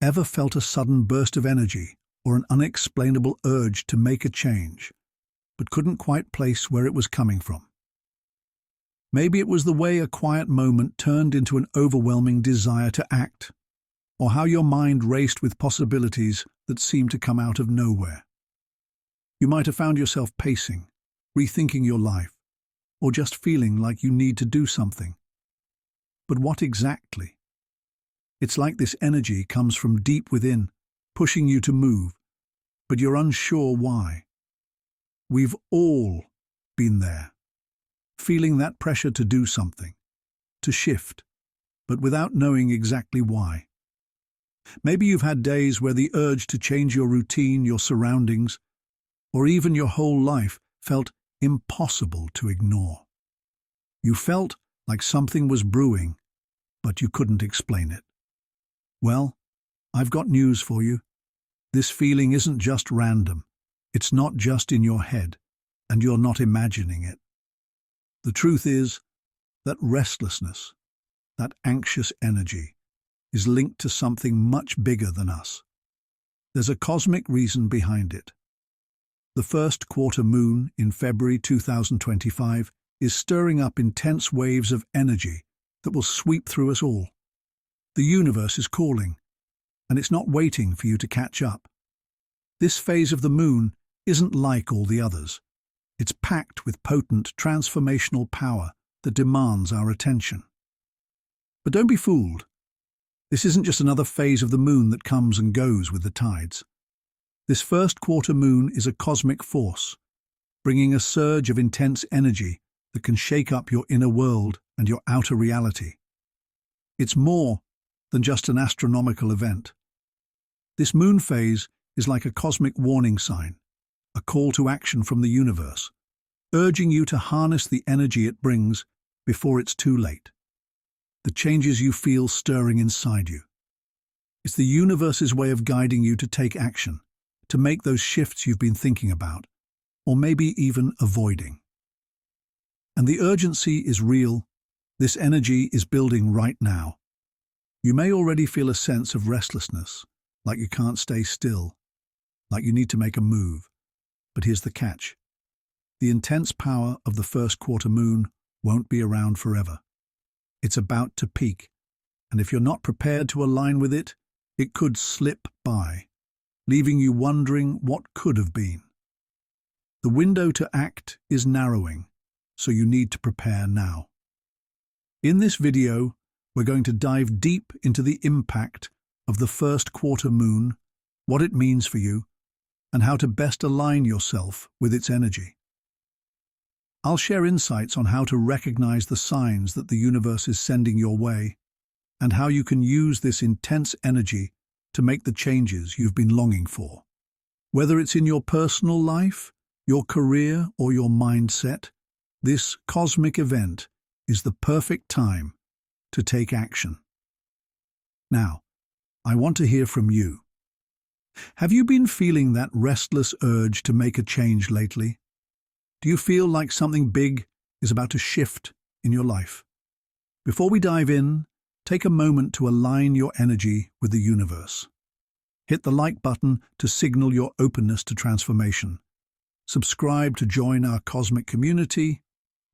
Ever felt a sudden burst of energy or an unexplainable urge to make a change, but couldn't quite place where it was coming from? Maybe it was the way a quiet moment turned into an overwhelming desire to act, or how your mind raced with possibilities that seemed to come out of nowhere. You might have found yourself pacing, rethinking your life, or just feeling like you need to do something. But what exactly? It's like this energy comes from deep within, pushing you to move, but you're unsure why. We've all been there, feeling that pressure to do something, to shift, but without knowing exactly why. Maybe you've had days where the urge to change your routine, your surroundings, or even your whole life felt impossible to ignore. You felt like something was brewing, but you couldn't explain it. Well, I've got news for you. This feeling isn't just random. It's not just in your head, and you're not imagining it. The truth is that restlessness, that anxious energy, is linked to something much bigger than us. There's a cosmic reason behind it. The first quarter moon in February 2025 is stirring up intense waves of energy that will sweep through us all. The universe is calling, and it's not waiting for you to catch up. This phase of the moon isn't like all the others. It's packed with potent transformational power that demands our attention. But don't be fooled. This isn't just another phase of the moon that comes and goes with the tides. This first quarter moon is a cosmic force, bringing a surge of intense energy that can shake up your inner world and your outer reality. It's more than just an astronomical event. This moon phase is like a cosmic warning sign, a call to action from the universe, urging you to harness the energy it brings before it's too late. The changes you feel stirring inside you. It's the universe's way of guiding you to take action, to make those shifts you've been thinking about, or maybe even avoiding. And the urgency is real. This energy is building right now. You may already feel a sense of restlessness, like you can't stay still, like you need to make a move. But here's the catch. The intense power of the first quarter moon won't be around forever. It's about to peak, and if you're not prepared to align with it, it could slip by, leaving you wondering what could have been. The window to act is narrowing, so you need to prepare now. In this video, we're going to dive deep into the impact of the first quarter moon, what it means for you, and how to best align yourself with its energy. I'll share insights on how to recognize the signs that the universe is sending your way, and how you can use this intense energy to make the changes you've been longing for. Whether it's in your personal life, your career, or your mindset, this cosmic event is the perfect time to take action. Now, I want to hear from you. Have you been feeling that restless urge to make a change lately? Do you feel like something big is about to shift in your life? Before we dive in, take a moment to align your energy with the universe. Hit the like button to signal your openness to transformation. Subscribe to join our cosmic community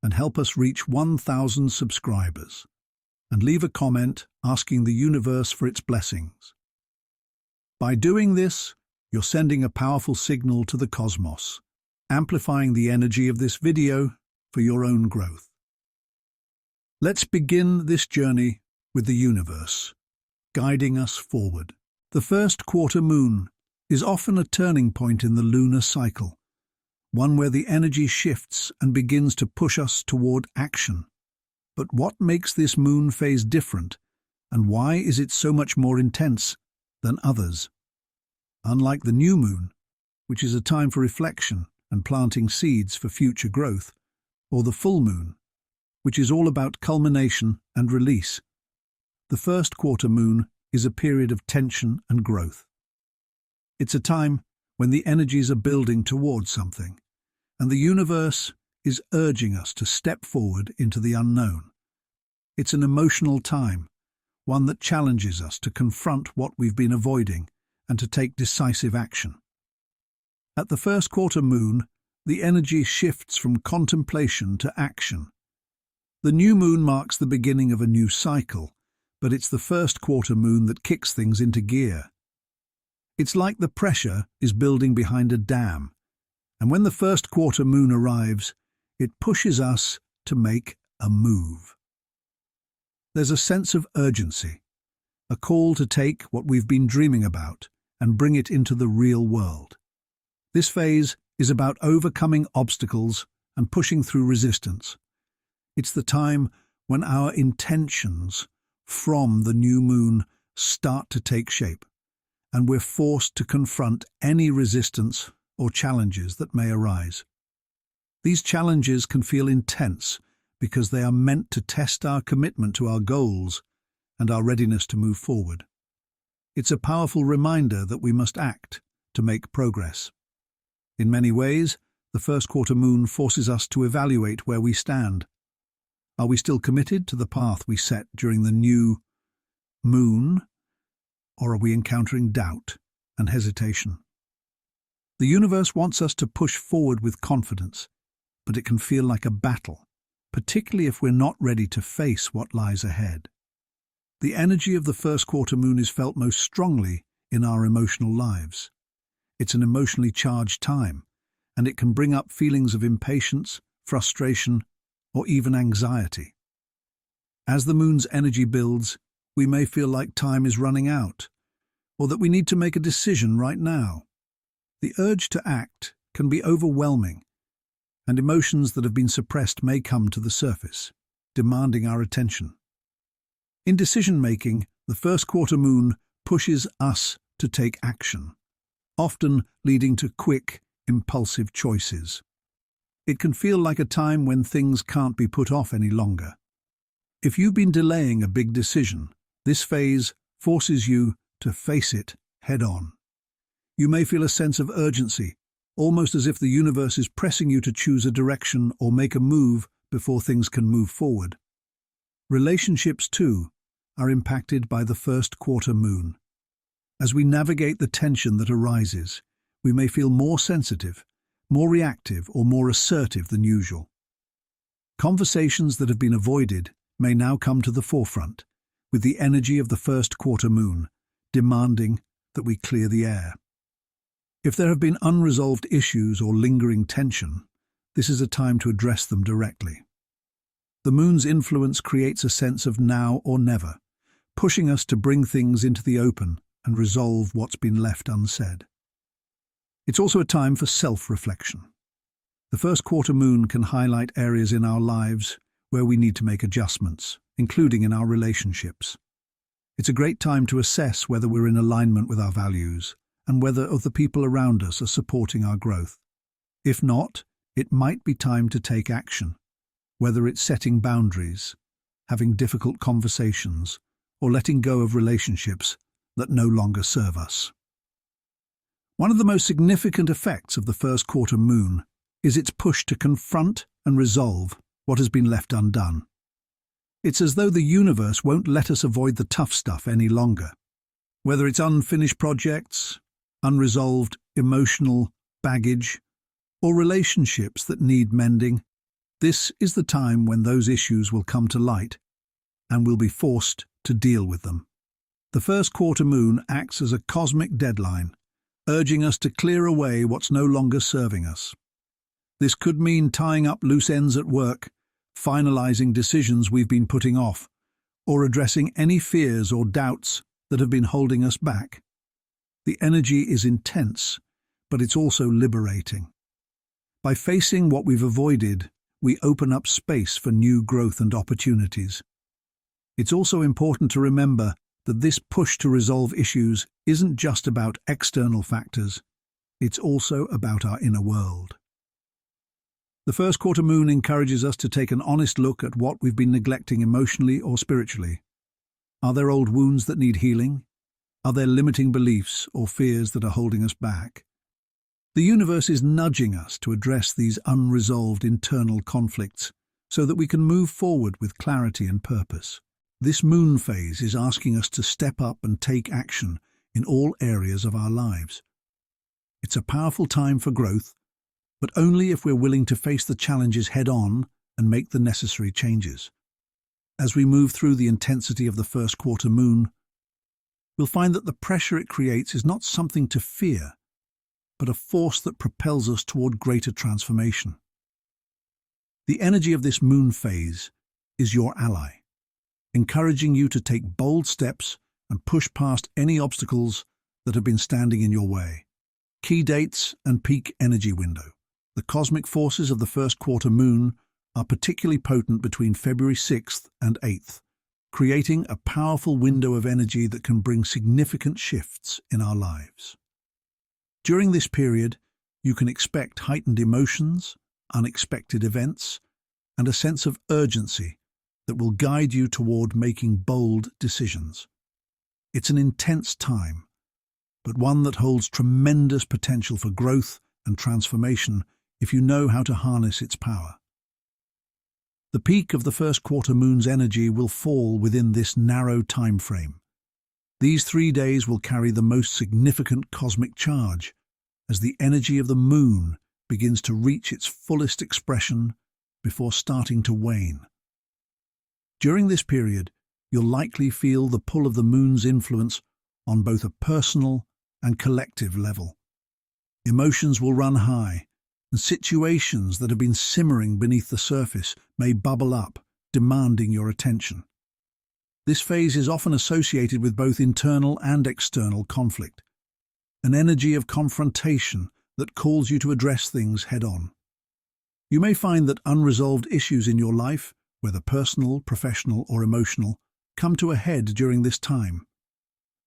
and help us reach 1,000 subscribers. And leave a comment asking the universe for its blessings. By doing this, you're sending a powerful signal to the cosmos, amplifying the energy of this video for your own growth. Let's begin this journey with the universe, guiding us forward. The first quarter moon is often a turning point in the lunar cycle, one where the energy shifts and begins to push us toward action. But what makes this moon phase different, and why is it so much more intense than others? Unlike the new moon, which is a time for reflection and planting seeds for future growth, or the full moon, which is all about culmination and release, the first quarter moon is a period of tension and growth. It's a time when the energies are building towards something, and the universe is urging us to step forward into the unknown. It's an emotional time, one that challenges us to confront what we've been avoiding and to take decisive action. At the first quarter moon, the energy shifts from contemplation to action. The new moon marks the beginning of a new cycle, but it's the first quarter moon that kicks things into gear. It's like the pressure is building behind a dam, and when the first quarter moon arrives, it pushes us to make a move. There's a sense of urgency, a call to take what we've been dreaming about and bring it into the real world. This phase is about overcoming obstacles and pushing through resistance. It's the time when our intentions from the new moon start to take shape, and we're forced to confront any resistance or challenges that may arise. These challenges can feel intense because they are meant to test our commitment to our goals and our readiness to move forward. It's a powerful reminder that we must act to make progress. In many ways, the first quarter moon forces us to evaluate where we stand. Are we still committed to the path we set during the new moon, or are we encountering doubt and hesitation? The universe wants us to push forward with confidence, but it can feel like a battle, particularly if we're not ready to face what lies ahead. The energy of the first quarter moon is felt most strongly in our emotional lives. It's an emotionally charged time, and it can bring up feelings of impatience, frustration, or even anxiety. As the moon's energy builds, we may feel like time is running out, or that we need to make a decision right now. The urge to act can be overwhelming, and emotions that have been suppressed may come to the surface, demanding our attention. In decision-making, the first quarter moon pushes us to take action, often leading to quick, impulsive choices. It can feel like a time when things can't be put off any longer. If you've been delaying a big decision, this phase forces you to face it head-on. You may feel a sense of urgency, almost as if the universe is pressing you to choose a direction or make a move before things can move forward. Relationships, too, are impacted by the first quarter moon. As we navigate the tension that arises, we may feel more sensitive, more reactive, or more assertive than usual. Conversations that have been avoided may now come to the forefront, with the energy of the first quarter moon demanding that we clear the air. If there have been unresolved issues or lingering tension, this is a time to address them directly. The moon's influence creates a sense of now or never, pushing us to bring things into the open and resolve what's been left unsaid. It's also a time for self-reflection. The first quarter moon can highlight areas in our lives where we need to make adjustments, including in our relationships. It's a great time to assess whether we're in alignment with our values and whether other people around us are supporting our growth. If not, it might be time to take action, whether it's setting boundaries, having difficult conversations, or letting go of relationships that no longer serve us. One of the most significant effects of the first quarter moon is its push to confront and resolve what has been left undone. It's as though the universe won't let us avoid the tough stuff any longer. Whether it's unfinished projects, unresolved emotional baggage, or relationships that need mending, this is the time when those issues will come to light and we'll be forced to deal with them. The first quarter moon acts as a cosmic deadline, urging us to clear away what's no longer serving us. This could mean tying up loose ends at work, finalizing decisions we've been putting off, or addressing any fears or doubts that have been holding us back. The energy is intense, but it's also liberating. By facing what we've avoided, we open up space for new growth and opportunities. It's also important to remember that this push to resolve issues isn't just about external factors, it's also about our inner world. The first quarter moon encourages us to take an honest look at what we've been neglecting emotionally or spiritually. Are there old wounds that need healing? Are there limiting beliefs or fears that are holding us back? The universe is nudging us to address these unresolved internal conflicts so that we can move forward with clarity and purpose. This moon phase is asking us to step up and take action in all areas of our lives. It's a powerful time for growth, but only if we're willing to face the challenges head-on and make the necessary changes. As we move through the intensity of the first quarter moon, we'll find that the pressure it creates is not something to fear, but a force that propels us toward greater transformation. The energy of this moon phase is your ally, encouraging you to take bold steps and push past any obstacles that have been standing in your way. Key dates and peak energy window. The cosmic forces of the first quarter moon are particularly potent between February 6th and 8th, creating a powerful window of energy that can bring significant shifts in our lives. During this period, you can expect heightened emotions, unexpected events, and a sense of urgency that will guide you toward making bold decisions. It's an intense time, but one that holds tremendous potential for growth and transformation if you know how to harness its power. The peak of the first quarter moon's energy will fall within this narrow time frame. These 3 days will carry the most significant cosmic charge as the energy of the moon begins to reach its fullest expression before starting to wane. During this period, you'll likely feel the pull of the moon's influence on both a personal and collective level. Emotions will run high, and situations that have been simmering beneath the surface may bubble up, demanding your attention. This phase is often associated with both internal and external conflict, an energy of confrontation that calls you to address things head-on. You may find that unresolved issues in your life, whether personal, professional, or emotional, come to a head during this time.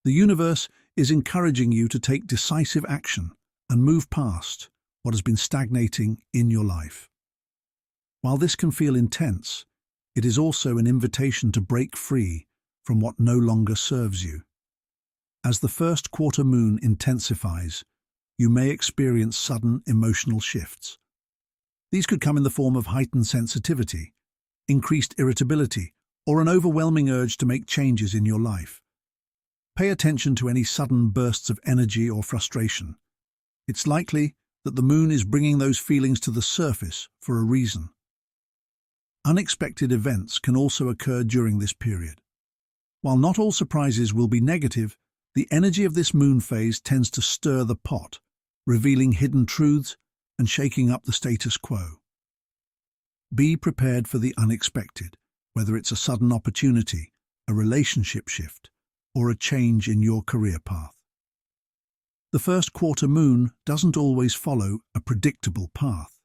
The universe is encouraging you to take decisive action and move past what has been stagnating in your life. While this can feel intense, it is also an invitation to break free from what no longer serves you. As the first quarter moon intensifies, you may experience sudden emotional shifts. These could come in the form of heightened sensitivity, increased irritability, or an overwhelming urge to make changes in your life. Pay attention to any sudden bursts of energy or frustration. It's likely that the moon is bringing those feelings to the surface for a reason. Unexpected events can also occur during this period. While not all surprises will be negative, the energy of this moon phase tends to stir the pot, revealing hidden truths and shaking up the status quo. Be prepared for the unexpected, whether it's a sudden opportunity, a relationship shift, or a change in your career path. The first quarter moon doesn't always follow a predictable path,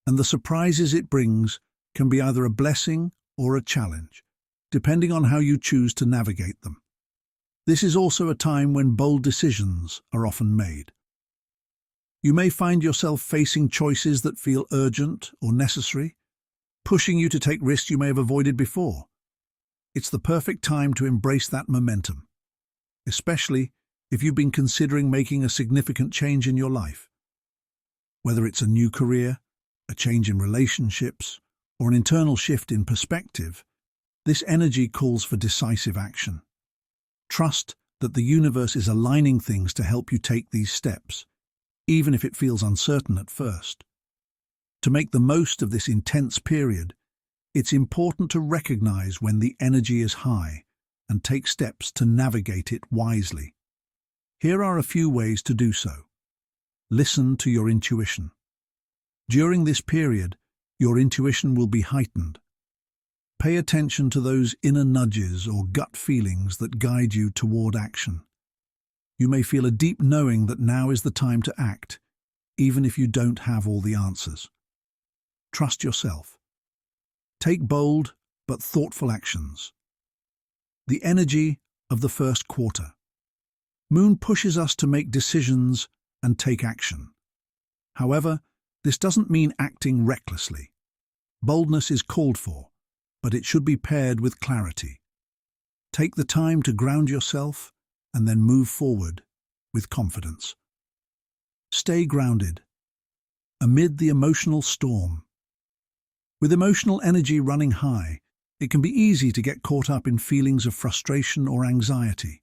and the surprises it brings can be either a blessing or a challenge, depending on how you choose to navigate them. This is also a time when bold decisions are often made. You may find yourself facing choices that feel urgent or necessary, pushing you to take risks you may have avoided before. It's the perfect time to embrace that momentum, especially if you've been considering making a significant change in your life. Whether it's a new career, a change in relationships, or an internal shift in perspective, this energy calls for decisive action. Trust that the universe is aligning things to help you take these steps, even if it feels uncertain at first. To make the most of this intense period, it's important to recognize when the energy is high and take steps to navigate it wisely. Here are a few ways to do so. Listen to your intuition. During this period, your intuition will be heightened. Pay attention to those inner nudges or gut feelings that guide you toward action. You may feel a deep knowing that now is the time to act, even if you don't have all the answers. Trust yourself. Take bold but thoughtful actions. The energy of the first quarter. Moon pushes us to make decisions and take action. However, this doesn't mean acting recklessly. Boldness is called for, but it should be paired with clarity. Take the time to ground yourself and then move forward with confidence. Stay grounded. Amid the emotional storm. With emotional energy running high, It can be easy to get caught up in feelings of frustration or anxiety.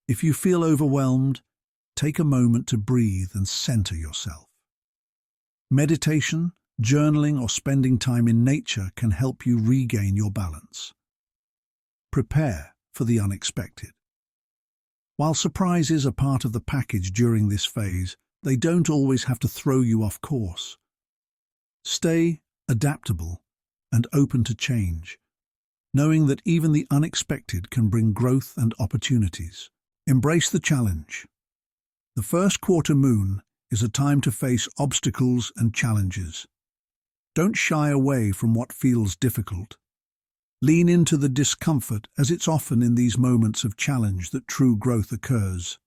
If you feel overwhelmed, take a moment to breathe and center yourself. Meditation, journaling, or spending time in nature can help you regain your balance. Prepare for the unexpected. While surprises are part of the package during this phase, they don't always have to throw you off course. Stay adaptable and open to change, knowing that even the unexpected can bring growth and opportunities. Embrace the challenge. The first quarter moon is a time to face obstacles and challenges. Don't shy away from what feels difficult. Lean into the discomfort, as it's often in these moments of challenge that true growth occurs.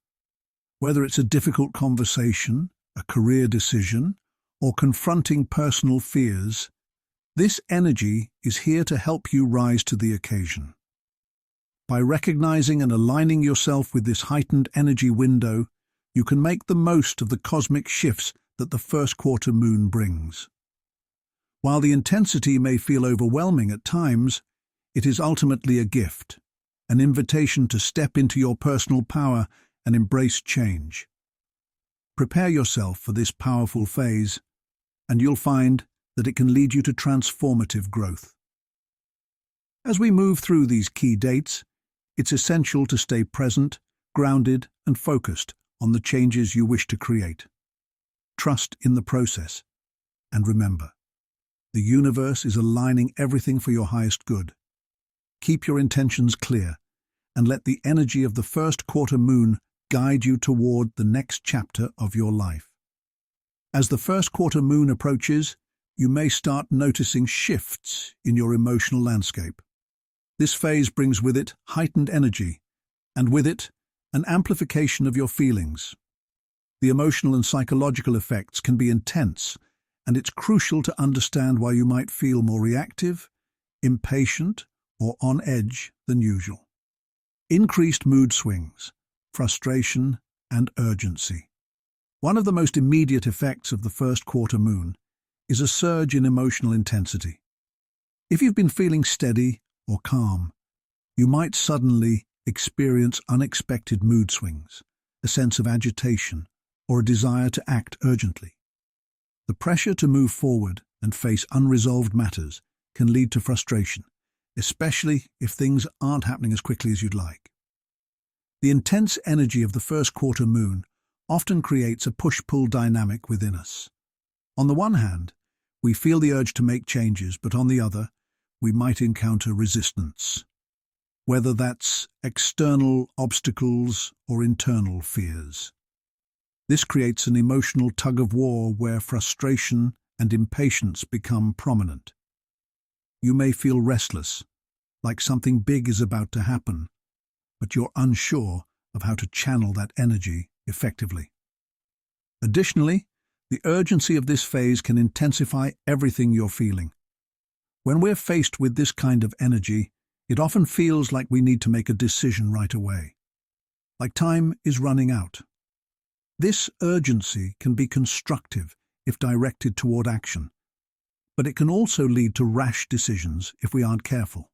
Whether it's a difficult conversation, a career decision, or confronting personal fears, this energy is here to help you rise to the occasion. By recognizing and aligning yourself with this heightened energy window, you can make the most of the cosmic shifts that the first quarter moon brings. While the intensity may feel overwhelming at times, it is ultimately a gift, an invitation to step into your personal power and embrace change. Prepare yourself for this powerful phase, and you'll find that it can lead you to transformative growth. As we move through these key dates, it's essential to stay present, grounded, and focused on the changes you wish to create. Trust in the process, and remember, the universe is aligning everything for your highest good. Keep your intentions clear, and let the energy of the first quarter moon guide you toward the next chapter of your life. As the first quarter moon approaches, you may start noticing shifts in your emotional landscape. This phase brings with it heightened energy, and with it, an amplification of your feelings. The emotional and psychological effects can be intense, and it's crucial to understand why you might feel more reactive, impatient, or on edge than usual. Increased mood swings, frustration, and urgency. One of the most immediate effects of the first quarter moon is a surge in emotional intensity. If you've been feeling steady or calm, you might suddenly experience unexpected mood swings, a sense of agitation, or a desire to act urgently. The pressure to move forward and face unresolved matters can lead to frustration, especially if things aren't happening as quickly as you'd like. The intense energy of the first quarter moon often creates a push-pull dynamic within us. On the one hand, we feel the urge to make changes, but on the other, we might encounter resistance, whether that's external obstacles or internal fears. This creates an emotional tug-of-war where frustration and impatience become prominent. You may feel restless, like something big is about to happen, but you're unsure of how to channel that energy effectively. Additionally, the urgency of this phase can intensify everything you're feeling. When we're faced with this kind of energy, it often feels like we need to make a decision right away, like time is running out. This urgency can be constructive if directed toward action, but it can also lead to rash decisions if we aren't careful.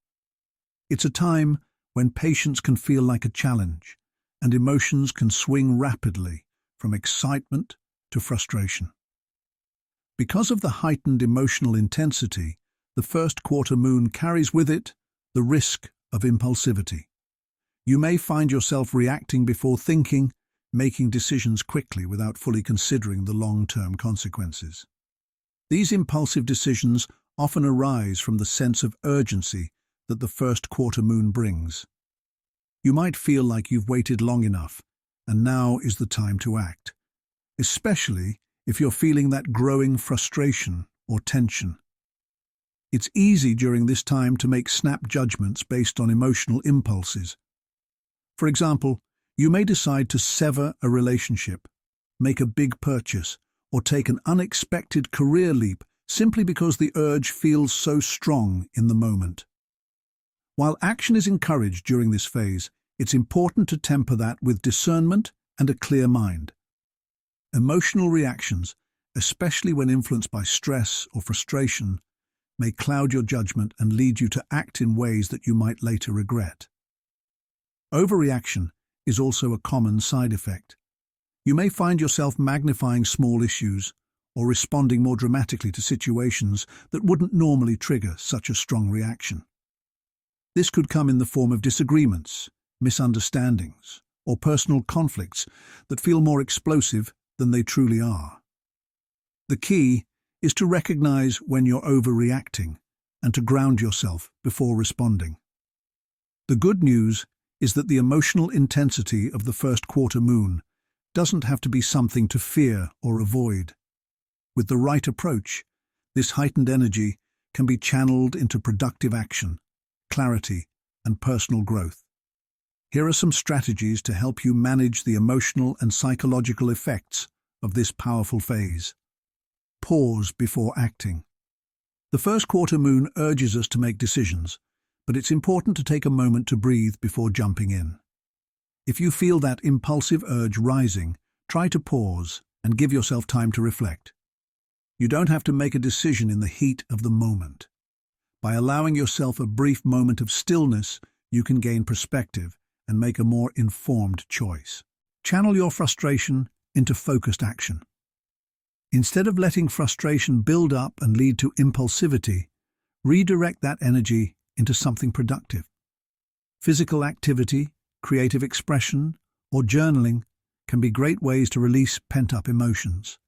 It's a time when patience can feel like a challenge, and emotions can swing rapidly from excitement to frustration. Because of the heightened emotional intensity, the first quarter moon carries with it the risk of impulsivity. You may find yourself reacting before thinking, making decisions quickly without fully considering the long-term consequences. These impulsive decisions often arise from the sense of urgency that the first quarter moon brings. You might feel like you've waited long enough, and now is the time to act, especially if you're feeling that growing frustration or tension. It's easy during this time to make snap judgments based on emotional impulses. For example, you may decide to sever a relationship, make a big purchase, or take an unexpected career leap simply because the urge feels so strong in the moment. While action is encouraged during this phase, it's important to temper that with discernment and a clear mind. Emotional reactions, especially when influenced by stress or frustration, may cloud your judgment and lead you to act in ways that you might later regret. Overreaction is also a common side effect. You may find yourself magnifying small issues or responding more dramatically to situations that wouldn't normally trigger such a strong reaction. This could come in the form of disagreements, misunderstandings, or personal conflicts that feel more explosive than they truly are. The key is to recognize when you're overreacting and to ground yourself before responding. The good news is that the emotional intensity of the first quarter moon doesn't have to be something to fear or avoid. With the right approach, this heightened energy can be channeled into productive action, clarity, and personal growth. Here are some strategies to help you manage the emotional and psychological effects of this powerful phase. Pause before acting. The first quarter moon urges us to make decisions, but it's important to take a moment to breathe before jumping in. If you feel that impulsive urge rising, try to pause and give yourself time to reflect. You don't have to make a decision in the heat of the moment. By allowing yourself a brief moment of stillness, you can gain perspective and make a more informed choice. Channel your frustration into focused action. Instead of letting frustration build up and lead to impulsivity, redirect that energy into something productive. Physical activity, creative expression, or journaling can be great ways to release pent-up emotions.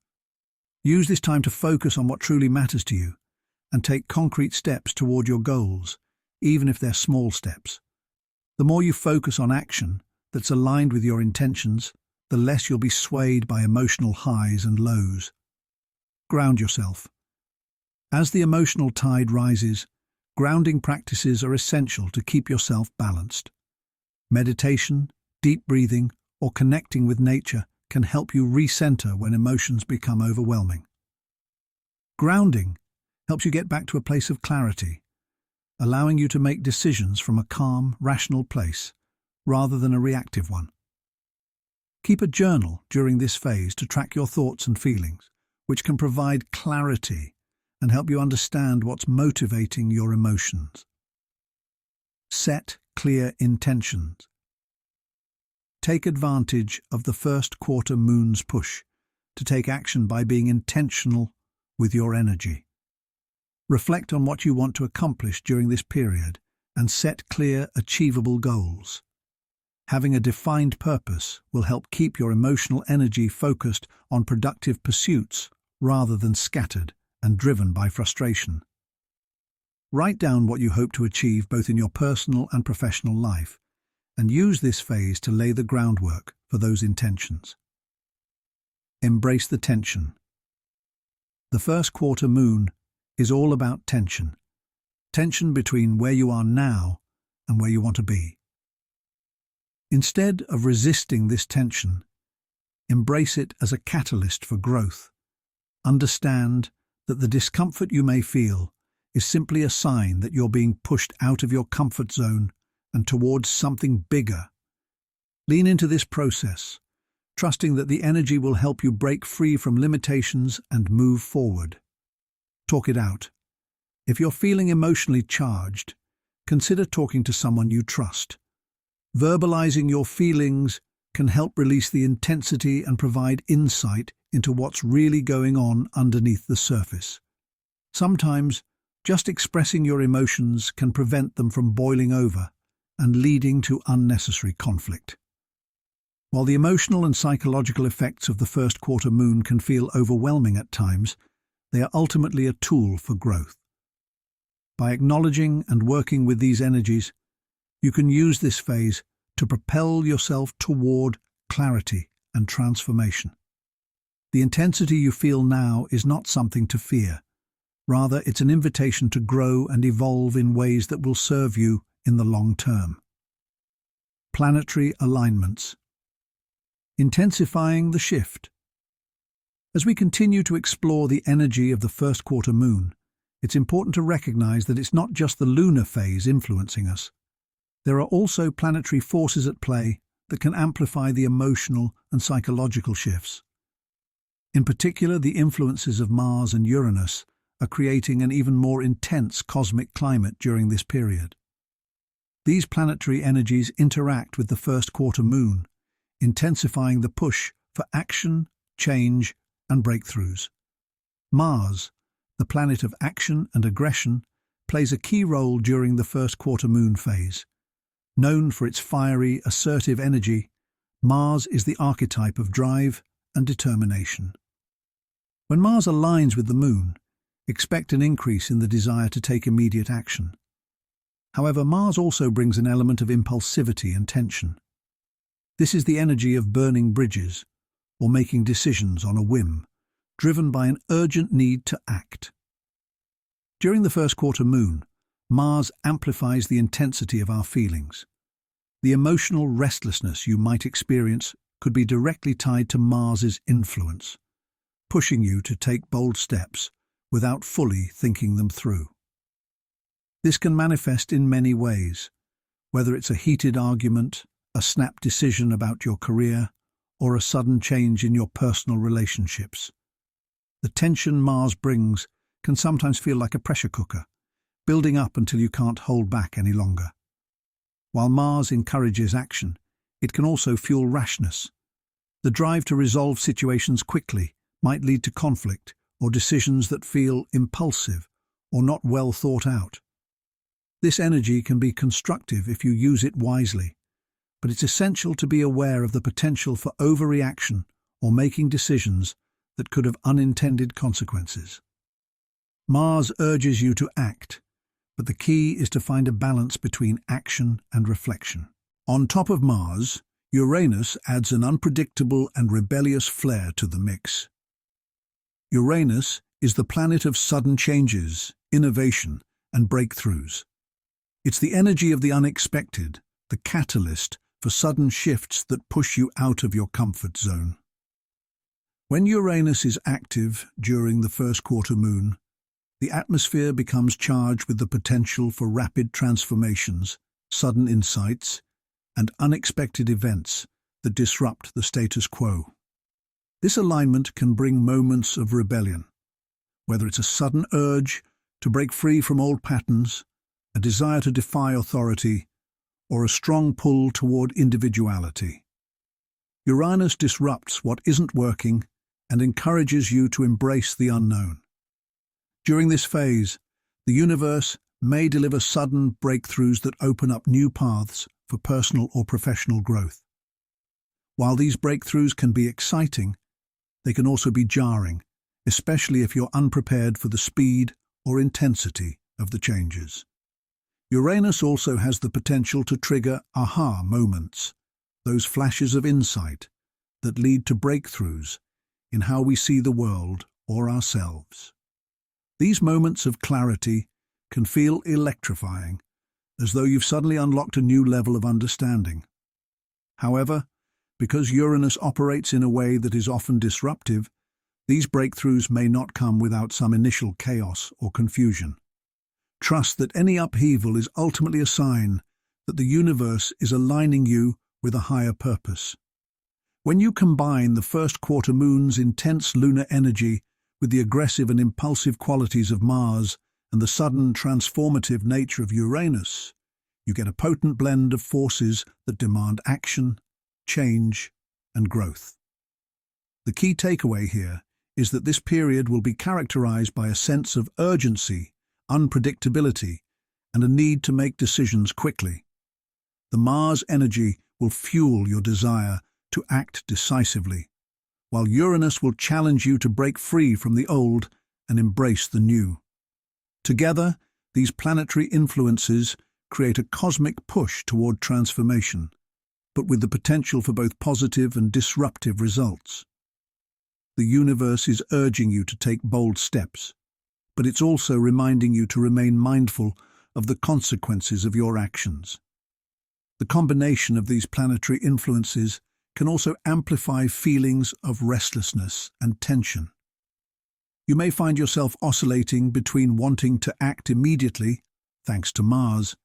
Use this time to focus on what truly matters to you and take concrete steps toward your goals, even if they're small steps. The more you focus on action that's aligned with your intentions, the less you'll be swayed by emotional highs and lows. Ground yourself. As the emotional tide rises, grounding practices are essential to keep yourself balanced. Meditation, deep breathing, or connecting with nature can help you recenter when emotions become overwhelming. Grounding helps you get back to a place of clarity, allowing you to make decisions from a calm, rational place, rather than a reactive one. Keep a journal during this phase to track your thoughts and feelings, which can provide clarity and help you understand what's motivating your emotions. Set clear intentions. Take advantage of the first quarter moon's push to take action by being intentional with your energy. Reflect on what you want to accomplish during this period and set clear, achievable goals. Having a defined purpose will help keep your emotional energy focused on productive pursuits rather than scattered and driven by frustration. Write down what you hope to achieve both in your personal and professional life, and use this phase to lay the groundwork for those intentions. Embrace the tension. The first quarter moon is all about tension. Tension between where you are now and where you want to be. Instead of resisting this tension, embrace it as a catalyst for growth. Understand that the discomfort you may feel is simply a sign that you're being pushed out of your comfort zone and towards something bigger. Lean into this process, trusting that the energy will help you break free from limitations and move forward. Talk it out. If you're feeling emotionally charged, consider talking to someone you trust. Verbalizing your feelings can help release the intensity and provide insight into what's really going on underneath the surface. Sometimes, just expressing your emotions can prevent them from boiling over and leading to unnecessary conflict. While the emotional and psychological effects of the first quarter moon can feel overwhelming at times, they are ultimately a tool for growth. By acknowledging and working with these energies, you can use this phase to propel yourself toward clarity and transformation. The intensity you feel now is not something to fear. Rather, it's an invitation to grow and evolve in ways that will serve you in the long term. Planetary alignments. Intensifying the shift. As we continue to explore the energy of the first quarter moon, it's important to recognize that it's not just the lunar phase influencing us. There are also planetary forces at play that can amplify the emotional and psychological shifts. In particular, the influences of Mars and Uranus are creating an even more intense cosmic climate during this period. These planetary energies interact with the first quarter moon, intensifying the push for action, change, and breakthroughs. Mars, the planet of action and aggression, plays a key role during the first quarter moon phase. Known for its fiery, assertive energy, Mars is the archetype of drive and determination. When Mars aligns with the moon, expect an increase in the desire to take immediate action. However, Mars also brings an element of impulsivity and tension. This is the energy of burning bridges or making decisions on a whim, driven by an urgent need to act. During the first quarter moon, Mars amplifies the intensity of our feelings. The emotional restlessness you might experience could be directly tied to Mars's influence, pushing you to take bold steps without fully thinking them through. This can manifest in many ways, whether it's a heated argument, a snap decision about your career, or a sudden change in your personal relationships. The tension Mars brings can sometimes feel like a pressure cooker, building up until you can't hold back any longer. While Mars encourages action, it can also fuel rashness. The drive to resolve situations quickly might lead to conflict or decisions that feel impulsive or not well thought out. This energy can be constructive if you use it wisely, but it's essential to be aware of the potential for overreaction or making decisions that could have unintended consequences. Mars urges you to act, but the key is to find a balance between action and reflection. On top of Mars, Uranus adds an unpredictable and rebellious flair to the mix. Uranus is the planet of sudden changes, innovation, and breakthroughs. It's the energy of the unexpected, the catalyst for sudden shifts that push you out of your comfort zone. When Uranus is active during the first quarter moon, the atmosphere becomes charged with the potential for rapid transformations, sudden insights, and unexpected events that disrupt the status quo. This alignment can bring moments of rebellion, whether it's a sudden urge to break free from old patterns, a desire to defy authority, or a strong pull toward individuality. Uranus disrupts what isn't working and encourages you to embrace the unknown. During this phase, the universe may deliver sudden breakthroughs that open up new paths for personal or professional growth. While these breakthroughs can be exciting, they can also be jarring, especially if you're unprepared for the speed or intensity of the changes. Uranus also has the potential to trigger aha moments, those flashes of insight that lead to breakthroughs in how we see the world or ourselves. These moments of clarity can feel electrifying, as though you've suddenly unlocked a new level of understanding. However, because Uranus operates in a way that is often disruptive, these breakthroughs may not come without some initial chaos or confusion. Trust that any upheaval is ultimately a sign that the universe is aligning you with a higher purpose. When you combine the first quarter moon's intense lunar energy with the aggressive and impulsive qualities of Mars and the sudden transformative nature of Uranus, you get a potent blend of forces that demand action, change, and growth. The key takeaway here is that this period will be characterized by a sense of urgency, unpredictability, and a need to make decisions quickly. The Mars energy will fuel your desire to act decisively, while Uranus will challenge you to break free from the old and embrace the new. Together, these planetary influences create a cosmic push toward transformation, but with the potential for both positive and disruptive results. The universe is urging you to take bold steps, but it's also reminding you to remain mindful of the consequences of your actions. The combination of these planetary influences can also amplify feelings of restlessness and tension. You may find yourself oscillating between wanting to act immediately, thanks to Mars,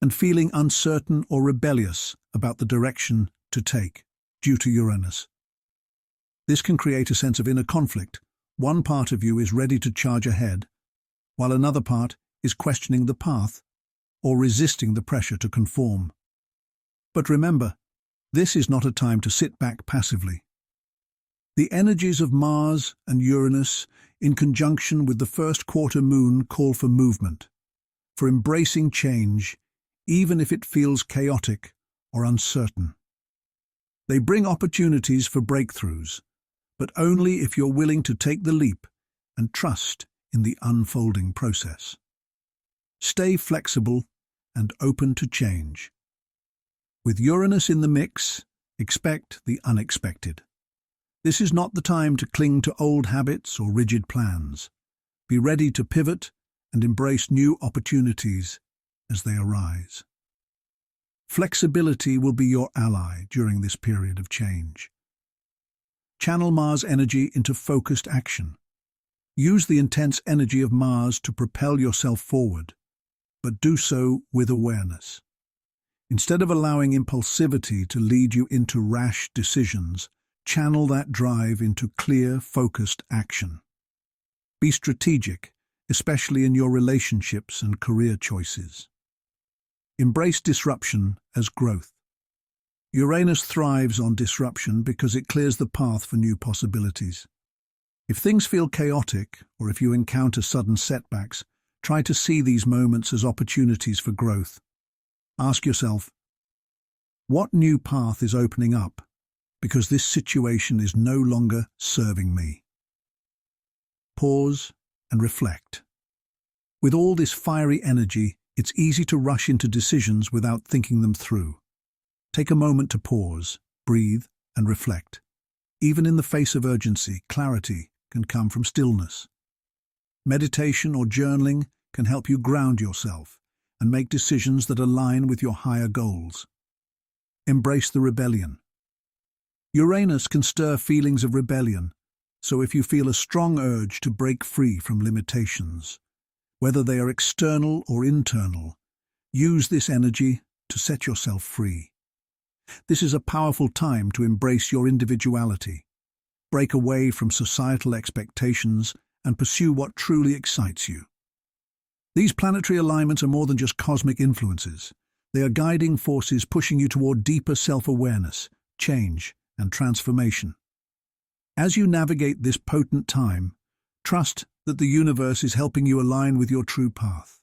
and feeling uncertain or rebellious about the direction to take, due to Uranus. This can create a sense of inner conflict. One part of you is ready to charge ahead, while another part is questioning the path or resisting the pressure to conform. But remember, this is not a time to sit back passively. The energies of Mars and Uranus, in conjunction with the first quarter moon, call for movement, for embracing change, even if it feels chaotic or uncertain. They bring opportunities for breakthroughs, but only if you're willing to take the leap and trust in the unfolding process. Stay flexible and open to change. With Uranus in the mix, expect the unexpected. This is not the time to cling to old habits or rigid plans. Be ready to pivot and embrace new opportunities as they arise. Flexibility will be your ally during this period of change. Channel Mars energy into focused action. Use the intense energy of Mars to propel yourself forward, but do so with awareness. Instead of allowing impulsivity to lead you into rash decisions, channel that drive into clear, focused action. Be strategic, especially in your relationships and career choices. Embrace disruption as growth. Uranus thrives on disruption because it clears the path for new possibilities. If things feel chaotic, or if you encounter sudden setbacks, try to see these moments as opportunities for growth. Ask yourself, what new path is opening up because this situation is no longer serving me? Pause and reflect. With all this fiery energy, it's easy to rush into decisions without thinking them through. Take a moment to pause, breathe, and reflect. Even in the face of urgency, clarity can come from stillness. Meditation or journaling can help you ground yourself and make decisions that align with your higher goals. Embrace the rebellion. Uranus can stir feelings of rebellion, so if you feel a strong urge to break free from limitations, whether they are external or internal, use this energy to set yourself free. This is a powerful time to embrace your individuality, break away from societal expectations, and pursue what truly excites you. These planetary alignments are more than just cosmic influences. They are guiding forces pushing you toward deeper self-awareness, change, and transformation. As you navigate this potent time, trust that the universe is helping you align with your true path.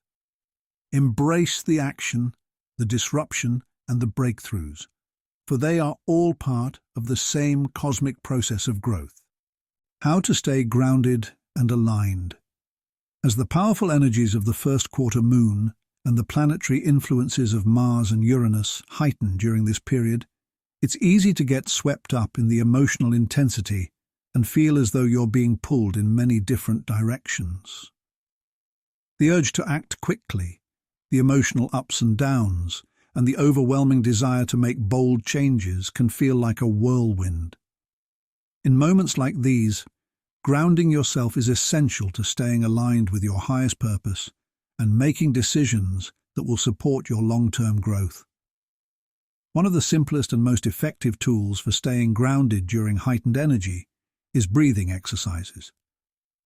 Embrace the action, the disruption, and the breakthroughs, for they are all part of the same cosmic process of growth. How to stay grounded and aligned. As the powerful energies of the first quarter moon and the planetary influences of Mars and Uranus heighten during this period, it's easy to get swept up in the emotional intensity and feel as though you're being pulled in many different directions. The urge to act quickly, the emotional ups and downs, and the overwhelming desire to make bold changes can feel like a whirlwind. In moments like these, grounding yourself is essential to staying aligned with your highest purpose and making decisions that will support your long-term growth. One of the simplest and most effective tools for staying grounded during heightened energy is breathing exercises.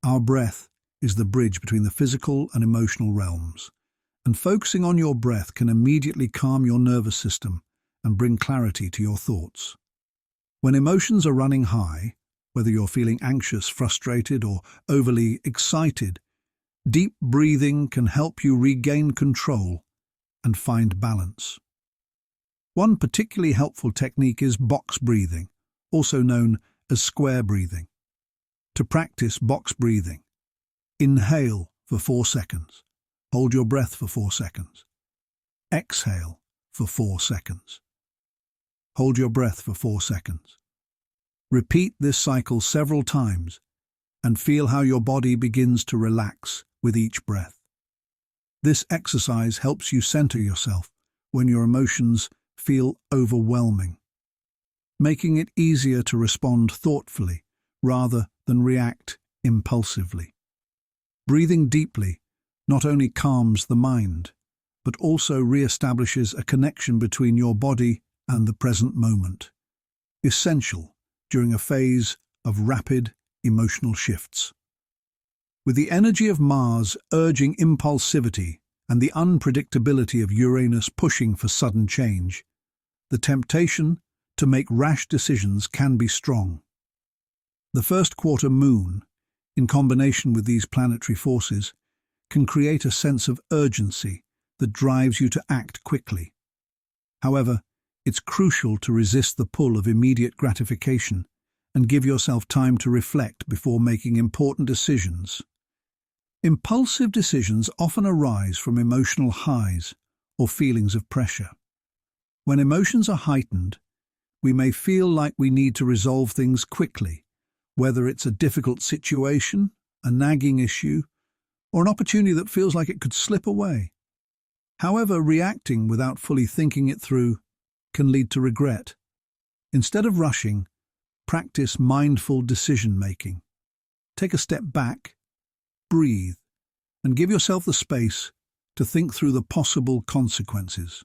Our breath is the bridge between the physical and emotional realms, and focusing on your breath can immediately calm your nervous system and bring clarity to your thoughts. When emotions are running high, whether you're feeling anxious, frustrated, or overly excited, deep breathing can help you regain control and find balance. One particularly helpful technique is box breathing, also known as square breathing. To practice box breathing, inhale for 4 seconds, hold your breath for 4 seconds, exhale for 4 seconds, hold your breath for 4 seconds. Repeat this cycle several times and feel how your body begins to relax with each breath. This exercise helps you center yourself when your emotions feel overwhelming, making it easier to respond thoughtfully rather than react impulsively. Breathing deeply not only calms the mind, but also re-establishes a connection between your body and the present moment, essential during a phase of rapid emotional shifts. With the energy of Mars urging impulsivity and the unpredictability of Uranus pushing for sudden change, the temptation to make rash decisions can be strong. The first quarter moon, in combination with these planetary forces, can create a sense of urgency that drives you to act quickly. However, it's crucial to resist the pull of immediate gratification and give yourself time to reflect before making important decisions. Impulsive decisions often arise from emotional highs or feelings of pressure. When emotions are heightened, we may feel like we need to resolve things quickly, whether it's a difficult situation, a nagging issue, or an opportunity that feels like it could slip away. However, reacting without fully thinking it through can lead to regret. Instead of rushing, practice mindful decision-making. Take a step back, breathe, and give yourself the space to think through the possible consequences.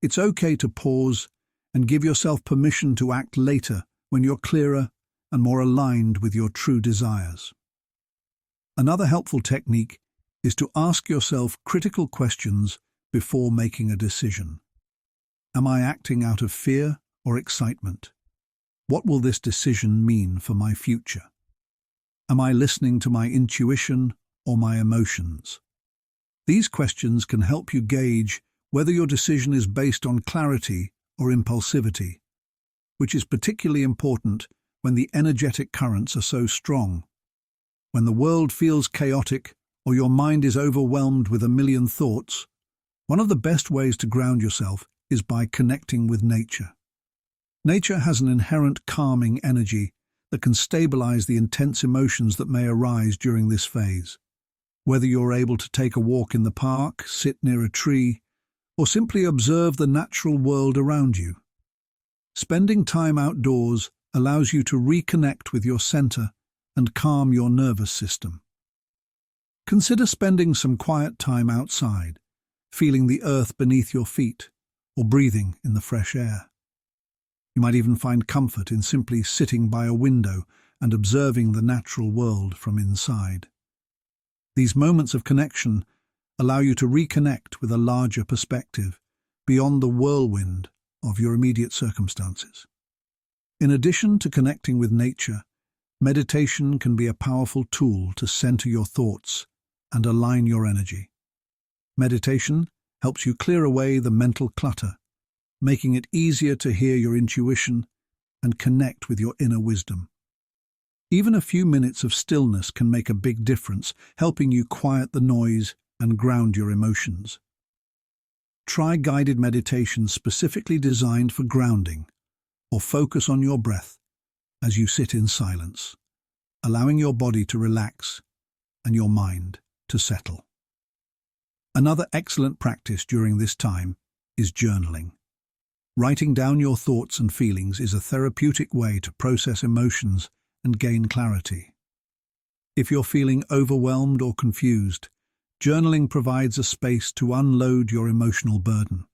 It's okay to pause and give yourself permission to act later when you're clearer and more aligned with your true desires. Another helpful technique is to ask yourself critical questions before making a decision. Am I acting out of fear or excitement? What will this decision mean for my future? Am I listening to my intuition or my emotions? These questions can help you gauge whether your decision is based on clarity or impulsivity, which is particularly important when the energetic currents are so strong. When the world feels chaotic or your mind is overwhelmed with a million thoughts, one of the best ways to ground yourself is by connecting with nature. Nature has an inherent calming energy that can stabilize the intense emotions that may arise during this phase. Whether you're able to take a walk in the park, sit near a tree, or simply observe the natural world around you, spending time outdoors allows you to reconnect with your center and calm your nervous system. Consider spending some quiet time outside, feeling the earth beneath your feet, or breathing in the fresh air. You might even find comfort in simply sitting by a window and observing the natural world from inside. These moments of connection allow you to reconnect with a larger perspective, beyond the whirlwind of your immediate circumstances. In addition to connecting with nature, meditation can be a powerful tool to center your thoughts and align your energy. Meditation helps you clear away the mental clutter, making it easier to hear your intuition and connect with your inner wisdom. Even a few minutes of stillness can make a big difference, helping you quiet the noise and ground your emotions. Try guided meditations specifically designed for grounding, or focus on your breath as you sit in silence, allowing your body to relax and your mind to settle. Another excellent practice during this time is journaling. Writing down your thoughts and feelings is a therapeutic way to process emotions and gain clarity. If you're feeling overwhelmed or confused, journaling provides a space to unload your emotional burden.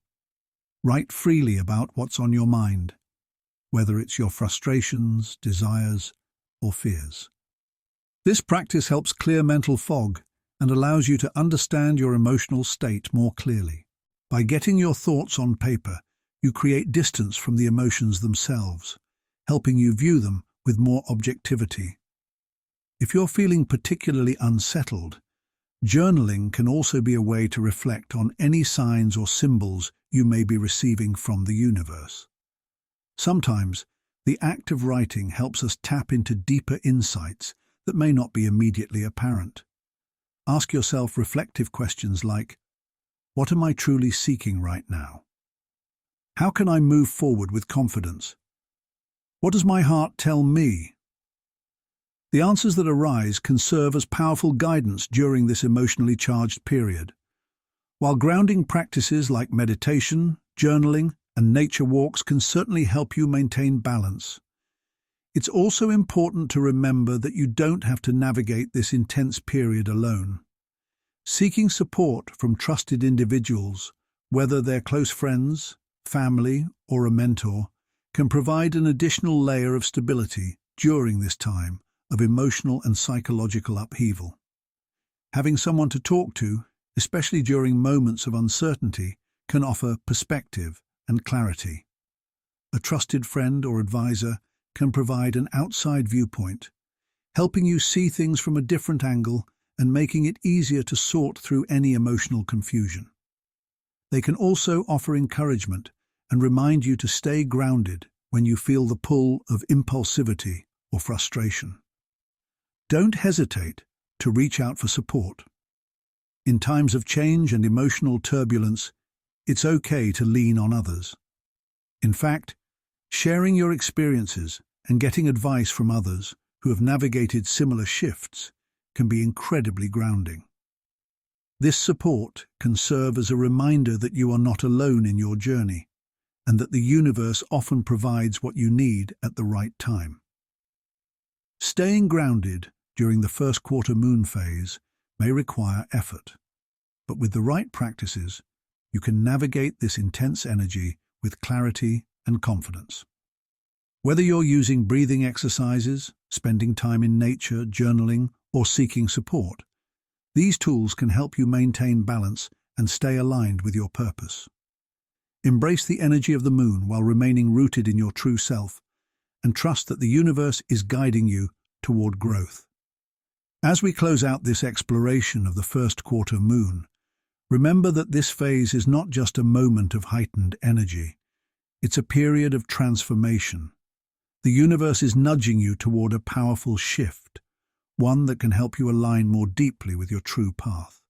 Write freely about what's on your mind, whether it's your frustrations, desires, or fears. This practice helps clear mental fog and allows you to understand your emotional state more clearly. By getting your thoughts on paper, you create distance from the emotions themselves, helping you view them with more objectivity. If you're feeling particularly unsettled, journaling can also be a way to reflect on any signs or symbols you may be receiving from the universe. Sometimes, the act of writing helps us tap into deeper insights that may not be immediately apparent. Ask yourself reflective questions like, what am I truly seeking right now? How can I move forward with confidence? What does my heart tell me? The answers that arise can serve as powerful guidance during this emotionally charged period. While grounding practices like meditation, journaling, and nature walks can certainly help you maintain balance, it's also important to remember that you don't have to navigate this intense period alone. Seeking support from trusted individuals, whether they're close friends, family, or a mentor, can provide an additional layer of stability during this time of emotional and psychological upheaval. Having someone to talk to, especially during moments of uncertainty, can offer perspective and clarity. A trusted friend or advisor can provide an outside viewpoint, helping you see things from a different angle and making it easier to sort through any emotional confusion. They can also offer encouragement and remind you to stay grounded when you feel the pull of impulsivity or frustration. Don't hesitate to reach out for support. In times of change and emotional turbulence, it's okay to lean on others. In fact, sharing your experiences and getting advice from others who have navigated similar shifts can be incredibly grounding. This support can serve as a reminder that you are not alone in your journey, and that the universe often provides what you need at the right time. Staying grounded during the first quarter moon phase may require effort, but with the right practices, you can navigate this intense energy with clarity and confidence. Whether you're using breathing exercises, spending time in nature, journaling, or seeking support, these tools can help you maintain balance and stay aligned with your purpose. Embrace the energy of the moon while remaining rooted in your true self, and trust that the universe is guiding you toward growth. As we close out this exploration of the first quarter moon, remember that this phase is not just a moment of heightened energy. It's a period of transformation. The universe is nudging you toward a powerful shift, one that can help you align more deeply with your true path.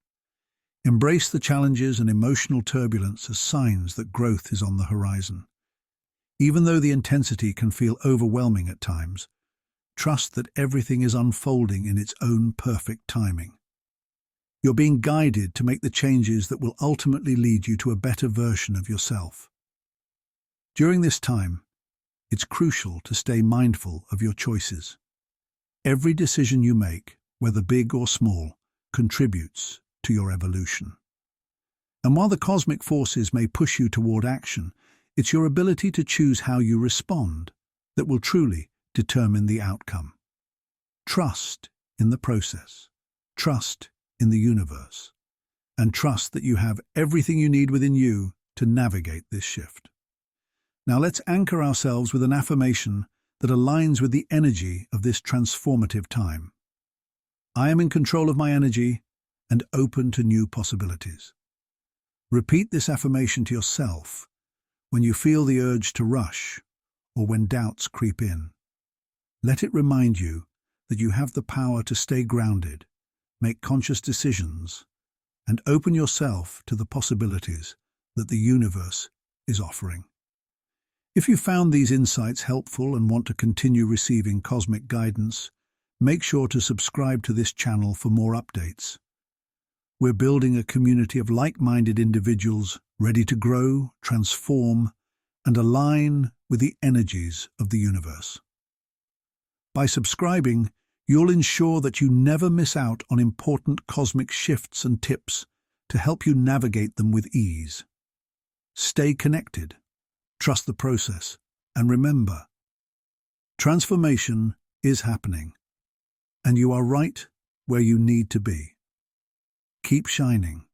Embrace the challenges and emotional turbulence as signs that growth is on the horizon. Even though the intensity can feel overwhelming at times, trust that everything is unfolding in its own perfect timing. You're being guided to make the changes that will ultimately lead you to a better version of yourself. During this time, it's crucial to stay mindful of your choices. Every decision you make, whether big or small, contributes to your evolution. And while the cosmic forces may push you toward action, it's your ability to choose how you respond that will truly determine the outcome. Trust in the process, trust in the universe, and trust that you have everything you need within you to navigate this shift. Now let's anchor ourselves with an affirmation that aligns with the energy of this transformative time. I am in control of my energy and open to new possibilities. Repeat this affirmation to yourself when you feel the urge to rush or when doubts creep in. Let it remind you that you have the power to stay grounded, make conscious decisions, and open yourself to the possibilities that the universe is offering. If you found these insights helpful and want to continue receiving cosmic guidance, make sure to subscribe to this channel for more updates. We're building a community of like-minded individuals ready to grow, transform, and align with the energies of the universe. By subscribing, you'll ensure that you never miss out on important cosmic shifts and tips to help you navigate them with ease. Stay connected, trust the process, and remember, transformation is happening, and you are right where you need to be. Keep shining,